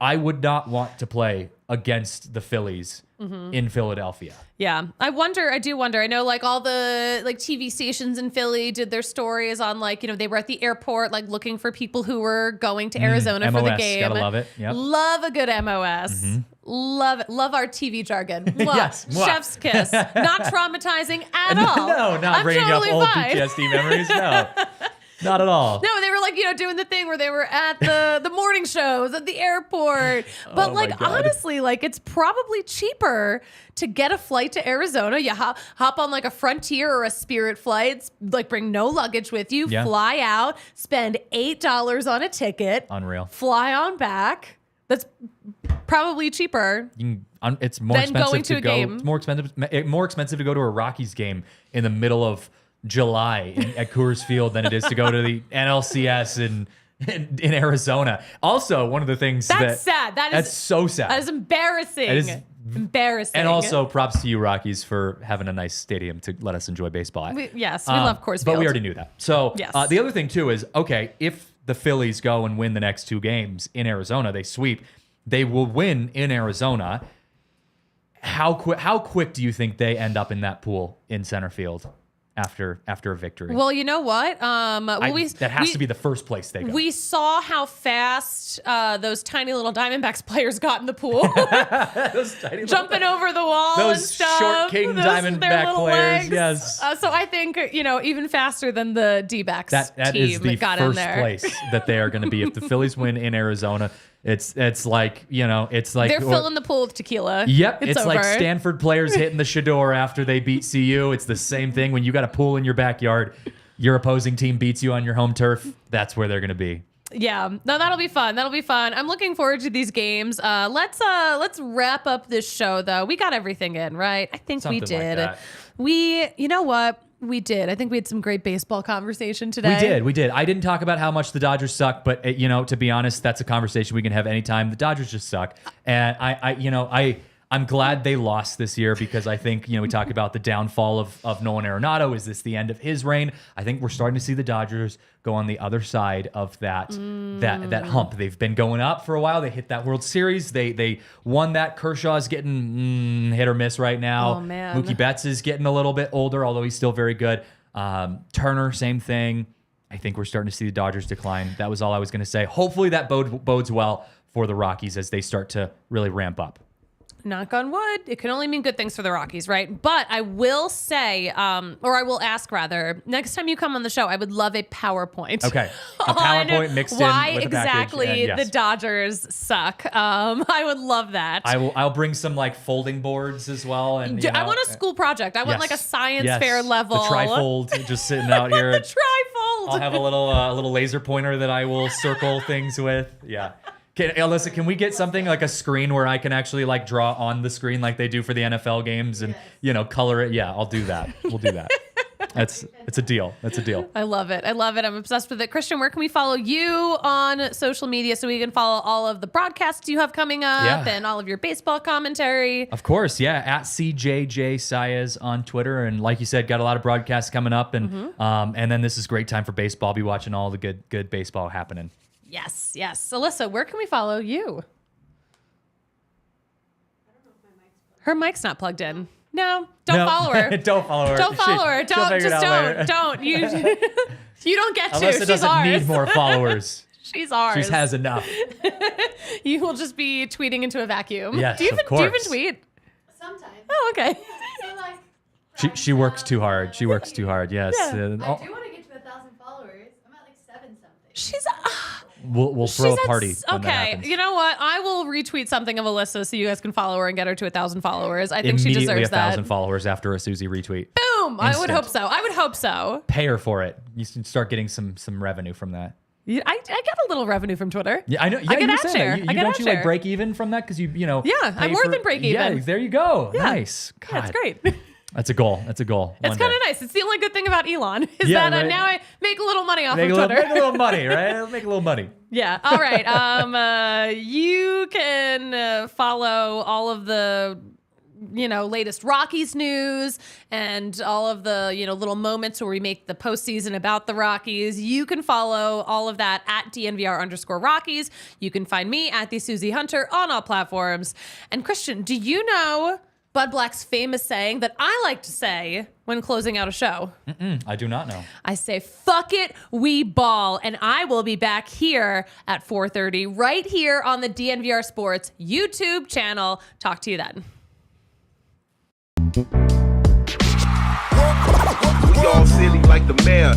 [SPEAKER 2] I would not want to play against the Phillies in Philadelphia.
[SPEAKER 1] Yeah. I do wonder. I know like all the like TV stations in Philly did their stories on like, they were at the airport, like looking for people who were going to Arizona for the game.
[SPEAKER 2] Gotta love it. Yep.
[SPEAKER 1] Love a good MOS. Love it. Love our TV jargon.
[SPEAKER 2] Yes.
[SPEAKER 1] Chef's kiss. Not traumatizing at all.
[SPEAKER 2] No, not bringing
[SPEAKER 1] totally
[SPEAKER 2] up old
[SPEAKER 1] fine.
[SPEAKER 2] PTSD memories. No. Not at all.
[SPEAKER 1] No, they were like, doing the thing where they were at the morning shows at the airport. But like, honestly, like it's probably cheaper to get a flight to Arizona. You hop on like a Frontier or a Spirit flight, like bring no luggage with you, fly out, spend $8 on a ticket.
[SPEAKER 2] Unreal.
[SPEAKER 1] Fly on back. That's probably cheaper.
[SPEAKER 2] It's more
[SPEAKER 1] than
[SPEAKER 2] expensive
[SPEAKER 1] going to a
[SPEAKER 2] go.
[SPEAKER 1] game.
[SPEAKER 2] It's more expensive to go to a Rockies game in the middle of July at Coors Field than it is to go to the NLCS in Arizona. Also, one of the things
[SPEAKER 1] that's sad. That's
[SPEAKER 2] so sad.
[SPEAKER 1] That is embarrassing.
[SPEAKER 2] That is
[SPEAKER 1] embarrassing.
[SPEAKER 2] And also, props to you, Rockies, for having a nice stadium to let us enjoy baseball.
[SPEAKER 1] We love Coors Field.
[SPEAKER 2] But we already knew that. So
[SPEAKER 1] yes.
[SPEAKER 2] The other thing too is, okay, if the Phillies go and win the next 2 games in Arizona, they sweep. They will win in Arizona. How quick do you think they end up in that pool in center field after a victory?
[SPEAKER 1] Well, you know what?
[SPEAKER 2] That has to be the first place they go.
[SPEAKER 1] We saw how fast those tiny little Diamondbacks players got in the pool. Jumping over the wall
[SPEAKER 2] those
[SPEAKER 1] and stuff.
[SPEAKER 2] Short king Diamondback players,
[SPEAKER 1] legs.
[SPEAKER 2] yes.
[SPEAKER 1] So I think, even faster than the D-backs
[SPEAKER 2] that
[SPEAKER 1] team
[SPEAKER 2] is the
[SPEAKER 1] got in
[SPEAKER 2] first
[SPEAKER 1] there.
[SPEAKER 2] place that they are going to be. If the Phillies win in Arizona, it's like, it's like
[SPEAKER 1] they're filling the pool with tequila.
[SPEAKER 2] Yep, it's
[SPEAKER 1] over.
[SPEAKER 2] like Stanford players hitting the Shador after they beat CU. It's the same thing. When you got a pool in your backyard, your opposing team beats you on your home turf. That's where they're going to be.
[SPEAKER 1] Yeah, no, that'll be fun. That'll be fun. I'm looking forward to these games. Let's wrap up this show though. We got everything in, right? I think
[SPEAKER 2] Something
[SPEAKER 1] we did.
[SPEAKER 2] like that.
[SPEAKER 1] You know what? We did. I think we had some great baseball conversation today.
[SPEAKER 2] We did. I didn't talk about how much the Dodgers suck, but to be honest, that's a conversation we can have anytime. The Dodgers just suck, and I'm glad they lost this year because I think, we talk about the downfall of Nolan Arenado. Is this the end of his reign? I think we're starting to see the Dodgers go on the other side of that hump. They've been going up for a while. They hit that World Series. They won that. Kershaw's getting hit or miss right now.
[SPEAKER 1] Oh, man.
[SPEAKER 2] Mookie Betts is getting a little bit older, although he's still very good. Turner, same thing. I think we're starting to see the Dodgers decline. That was all I was going to say. Hopefully that bodes well for the Rockies as they start to really ramp up.
[SPEAKER 1] Knock on wood. It can only mean good things for the Rockies, right? But I will say, or I will ask rather, next time you come on the show, I would love a PowerPoint.
[SPEAKER 2] Okay. A PowerPoint mixed in
[SPEAKER 1] why
[SPEAKER 2] with a
[SPEAKER 1] exactly
[SPEAKER 2] package. And yes.
[SPEAKER 1] the Dodgers suck. I would love that.
[SPEAKER 2] I'll bring some folding boards as well. And
[SPEAKER 1] I want a school project. I want like a science fair level.
[SPEAKER 2] The trifold just sitting out here.
[SPEAKER 1] The trifold.
[SPEAKER 2] I'll have a little laser pointer that I will circle things with. Yeah. Alyssa, can we get something like a screen where I can actually draw on the screen like they do for the NFL games and color it? Yeah, I'll do that. We'll do that. It's a deal. That's a deal.
[SPEAKER 1] I love it. I'm obsessed with it. Christian, where can we follow you on social media so we can follow all of the broadcasts you have coming up and all of your baseball commentary?
[SPEAKER 2] Of course, yeah. At CJJ Saez on Twitter. And like you said, got a lot of broadcasts coming up. And and then this is a great time for baseball. I'll be watching all the good baseball happening.
[SPEAKER 1] Yes. Alyssa, where can we follow you? I don't know if my mic's plugged in. Her mic's not plugged in. No, don't follow her.
[SPEAKER 2] Don't follow her.
[SPEAKER 1] Don't follow her. Don't. You don't get to.
[SPEAKER 2] Alyssa
[SPEAKER 1] She's
[SPEAKER 2] doesn't
[SPEAKER 1] ours.
[SPEAKER 2] need more followers.
[SPEAKER 1] She's ours.
[SPEAKER 2] She has enough.
[SPEAKER 1] You will just be tweeting into a vacuum.
[SPEAKER 2] Yes,
[SPEAKER 1] do you
[SPEAKER 2] of
[SPEAKER 1] even
[SPEAKER 2] course.
[SPEAKER 1] tweet?
[SPEAKER 3] Sometimes.
[SPEAKER 1] Oh, okay.
[SPEAKER 3] Yeah, so
[SPEAKER 2] She works too hard. She works too hard. Yes.
[SPEAKER 1] Yeah.
[SPEAKER 3] I do want to get to 1,000 followers. I'm at 7 something.
[SPEAKER 1] She's
[SPEAKER 2] We'll throw a party. When that
[SPEAKER 1] okay,
[SPEAKER 2] happens.
[SPEAKER 1] you know what? I will retweet something of Alyssa so you guys can follow her and get her to 1,000 followers. I think she
[SPEAKER 2] Immediately
[SPEAKER 1] deserves that.
[SPEAKER 2] 1,000 followers after a Suzie retweet.
[SPEAKER 1] Boom! I would
[SPEAKER 2] Instant.
[SPEAKER 1] hope so.
[SPEAKER 2] Pay her for it. You should start getting some revenue from that.
[SPEAKER 1] I get a little revenue from Twitter.
[SPEAKER 2] Yeah, I know. Yeah,
[SPEAKER 1] I get
[SPEAKER 2] you
[SPEAKER 1] ad
[SPEAKER 2] said
[SPEAKER 1] share.
[SPEAKER 2] that.
[SPEAKER 1] I get
[SPEAKER 2] Don't
[SPEAKER 1] ad
[SPEAKER 2] you
[SPEAKER 1] share.
[SPEAKER 2] break even from that because
[SPEAKER 1] Yeah,
[SPEAKER 2] pay
[SPEAKER 1] I'm more than break even.
[SPEAKER 2] Yeah, there you go.
[SPEAKER 1] Yeah.
[SPEAKER 2] Nice. God.
[SPEAKER 1] Yeah, it's great.
[SPEAKER 2] That's a goal. It's
[SPEAKER 1] It's kind of nice. It's the only good thing about Elon is
[SPEAKER 2] Yeah,
[SPEAKER 1] that
[SPEAKER 2] right.
[SPEAKER 1] now I make a little money off
[SPEAKER 2] Make
[SPEAKER 1] of Twitter.
[SPEAKER 2] make a little money, right? Make a little money.
[SPEAKER 1] Yeah. All right. You can follow all of the latest Rockies news and all of the little moments where we make the postseason about the Rockies. You can follow all of that at DNVR_Rockies. You can find me at the Suzie Hunter on all platforms. And Christian, do you know Bud Black's famous saying that I like to say when closing out a show?
[SPEAKER 2] I do not know.
[SPEAKER 1] I say, fuck it, we ball. And I will be back here at 4:30 right here on the DNVR Sports YouTube channel. Talk to you then.
[SPEAKER 4] We all silly like the mayor.